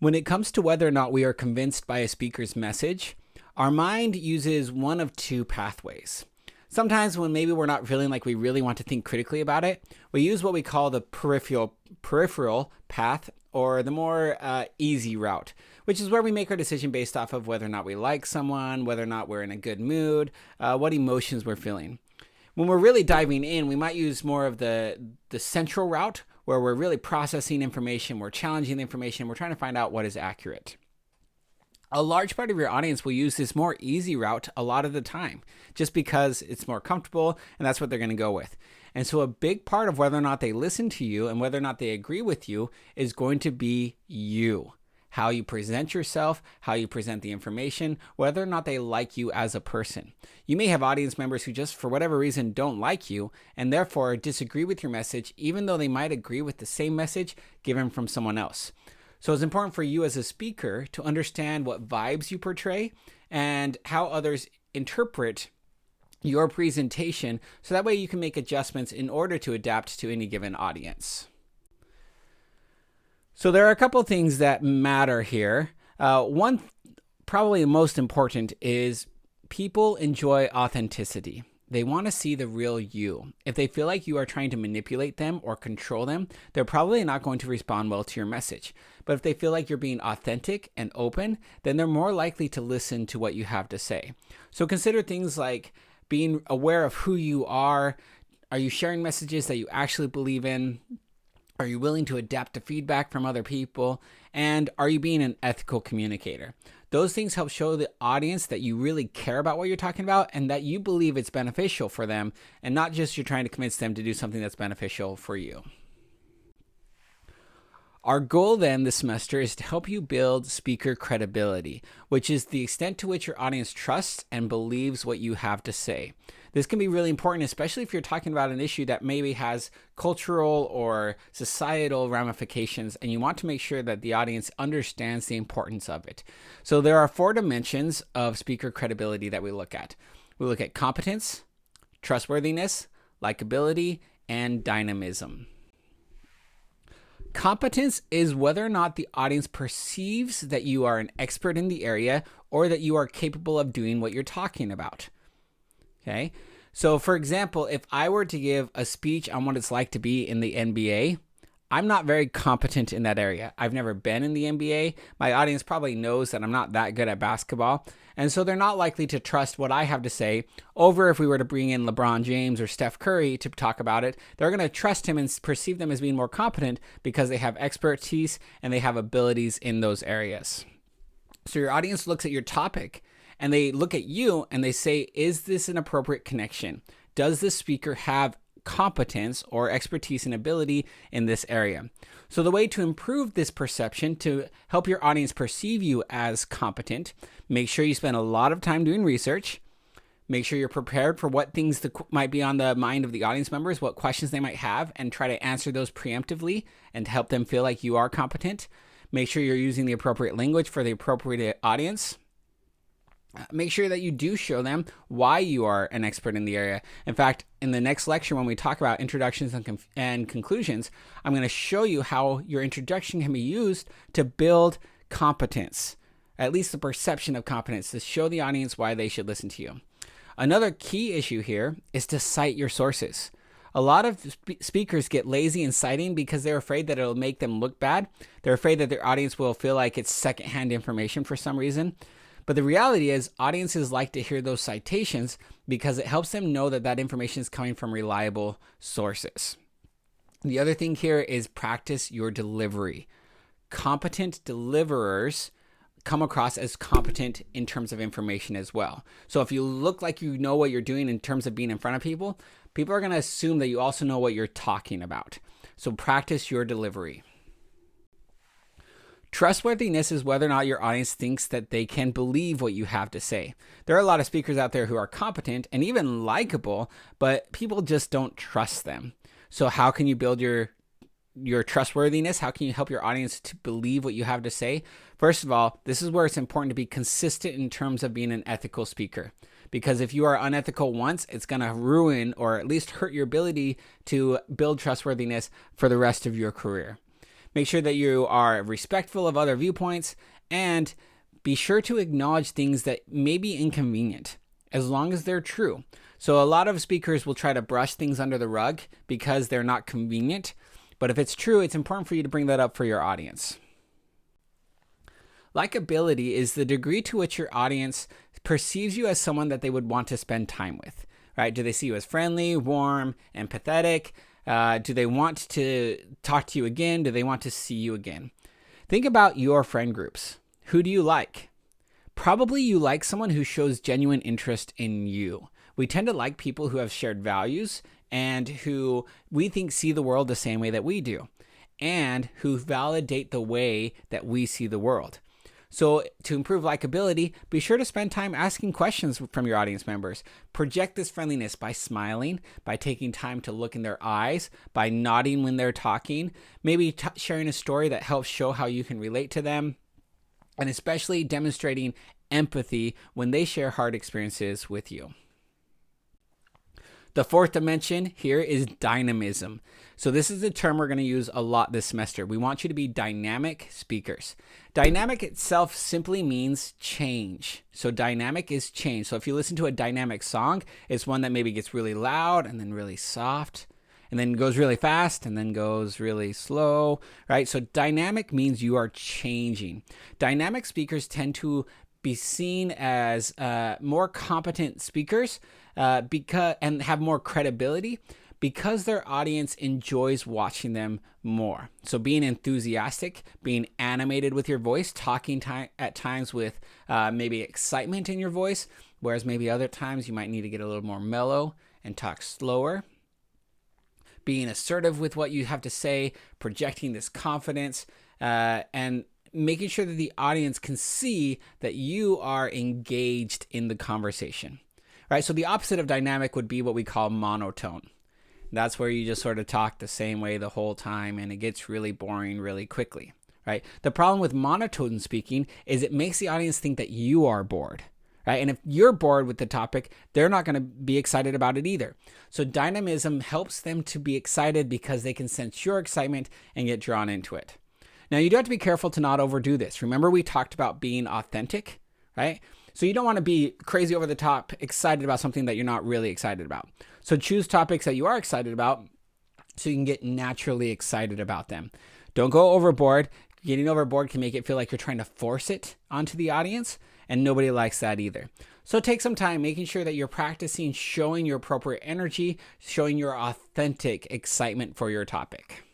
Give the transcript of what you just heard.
When it comes to whether or not we are convinced by a speaker's message, our mind uses one of two pathways. Sometimes when maybe we're not feeling like we really want to think critically about it, we use what we call the peripheral path, or the more easy route, which is where we make our decision based off of whether or not we like someone, whether or not we're in a good mood, what emotions we're feeling. When we're really diving in, we might use more of the central route, where we're really processing information, we're challenging the information, we're trying to find out what is accurate. A large part of your audience will use this more easy route a lot of the time, just because it's more comfortable and that's what they're going to go with. And so a big part of whether or not they listen to you and whether or not they agree with you is going to be you. How you present yourself, how you present the information, whether or not they like you as a person. You may have audience members who just for whatever reason don't like you and therefore disagree with your message, even though they might agree with the same message given from someone else. So it's important for you as a speaker to understand what vibes you portray and how others interpret your presentation, so that way you can make adjustments in order to adapt to any given audience. So there are a couple things that matter here. One, probably the most important, is people enjoy authenticity. They want to see the real you. If they feel like you are trying to manipulate them or control them, they're probably not going to respond well to your message. But if they feel like you're being authentic and open, then they're more likely to listen to what you have to say. So consider things like being aware of who you are. Are you sharing messages that you actually believe in? Are you willing to adapt to feedback from other people? And are you being an ethical communicator? Those things help show the audience that you really care about what you're talking about and that you believe it's beneficial for them, and not just you're trying to convince them to do something that's beneficial for you. Our goal then this semester is to help you build speaker credibility, which is the extent to which your audience trusts and believes what you have to say. This can be really important, especially if you're talking about an issue that maybe has cultural or societal ramifications, and you want to make sure that the audience understands the importance of it. So there are 4 dimensions of speaker credibility that we look at. We look at competence, trustworthiness, likability, and dynamism. Competence is whether or not the audience perceives that you are an expert in the area or that you are capable of doing what you're talking about. Okay, so for example, if I were to give a speech on what it's like to be in the NBA, I'm not very competent in that area. I've never been in the NBA. My audience probably knows that I'm not that good at basketball. And so they're not likely to trust what I have to say over if we were to bring in LeBron James or Steph Curry to talk about it. They're going to trust him and perceive them as being more competent because they have expertise and they have abilities in those areas. So your audience looks at your topic and they look at you and they say, is this an appropriate connection? Does this speaker have competence or expertise and ability in this area? So the way to improve this perception, to help your audience perceive you as competent, make sure you spend a lot of time doing research. Make sure you're prepared for what things might be on the mind of the audience members, what questions they might have, and try to answer those preemptively and to help them feel like you are competent. Make sure you're using the appropriate language for the appropriate audience. Make sure that you do show them why you are an expert in the area. In fact, in the next lecture, when we talk about introductions and conclusions, I'm going to show you how your introduction can be used to build competence, at least the perception of competence, to show the audience why they should listen to you. Another key issue here is to cite your sources. A lot of speakers get lazy in citing because they're afraid that it'll make them look bad. They're afraid that their audience will feel like it's secondhand information for some reason. But the reality is audiences like to hear those citations because it helps them know that that information is coming from reliable sources. The other thing here is practice your delivery. Competent deliverers come across as competent in terms of information as well. So if you look like you know what you're doing in terms of being in front of people, people are going to assume that you also know what you're talking about. So practice your delivery. Trustworthiness is whether or not your audience thinks that they can believe what you have to say. There are a lot of speakers out there who are competent and even likable, but people just don't trust them. So how can you build your trustworthiness? How can you help your audience to believe what you have to say? First of all, this is where it's important to be consistent in terms of being an ethical speaker. Because if you are unethical once, it's going to ruin or at least hurt your ability to build trustworthiness for the rest of your career. Make sure that you are respectful of other viewpoints, and be sure to acknowledge things that may be inconvenient, as long as they're true. So a lot of speakers will try to brush things under the rug because they're not convenient. But if it's true, it's important for you to bring that up for your audience. Likability is the degree to which your audience perceives you as someone that they would want to spend time with, right? Do they see you as friendly, warm, empathetic? Do they want to talk to you again? Do they want to see you again? Think about your friend groups. Who do you like? Probably you like someone who shows genuine interest in you. We tend to like people who have shared values and who we think see the world the same way that we do, and who validate the way that we see the world. So to improve likability, be sure to spend time asking questions from your audience members. Project this friendliness by smiling, by taking time to look in their eyes, by nodding when they're talking, maybe sharing a story that helps show how you can relate to them, and especially demonstrating empathy when they share hard experiences with you. The fourth dimension here is dynamism. So this is a term we're going to use a lot this semester. We want you to be dynamic speakers. Dynamic itself simply means change. So dynamic is change. So if you listen to a dynamic song, it's one that maybe gets really loud and then really soft, and then goes really fast and then goes really slow, right? So dynamic means you are changing. Dynamic speakers tend to be seen as more competent speakers and have more credibility because their audience enjoys watching them more. So being enthusiastic, being animated with your voice, talking at times with maybe excitement in your voice, whereas maybe other times you might need to get a little more mellow and talk slower. Being assertive with what you have to say, projecting this confidence, and making sure that the audience can see that you are engaged in the conversation, right? So the opposite of dynamic would be what we call monotone. That's where you just sort of talk the same way the whole time and it gets really boring really quickly, right? The problem with monotone speaking is it makes the audience think that you are bored, right? And if you're bored with the topic, they're not going to be excited about it either. So dynamism helps them to be excited because they can sense your excitement and get drawn into it. Now, you do have to be careful to not overdo this. Remember, we talked about being authentic, right? So you don't want to be crazy over the top, excited about something that you're not really excited about. So choose topics that you are excited about so you can get naturally excited about them. Don't go overboard. Getting overboard can make it feel like you're trying to force it onto the audience, and nobody likes that either. So take some time making sure that you're practicing showing your appropriate energy, showing your authentic excitement for your topic.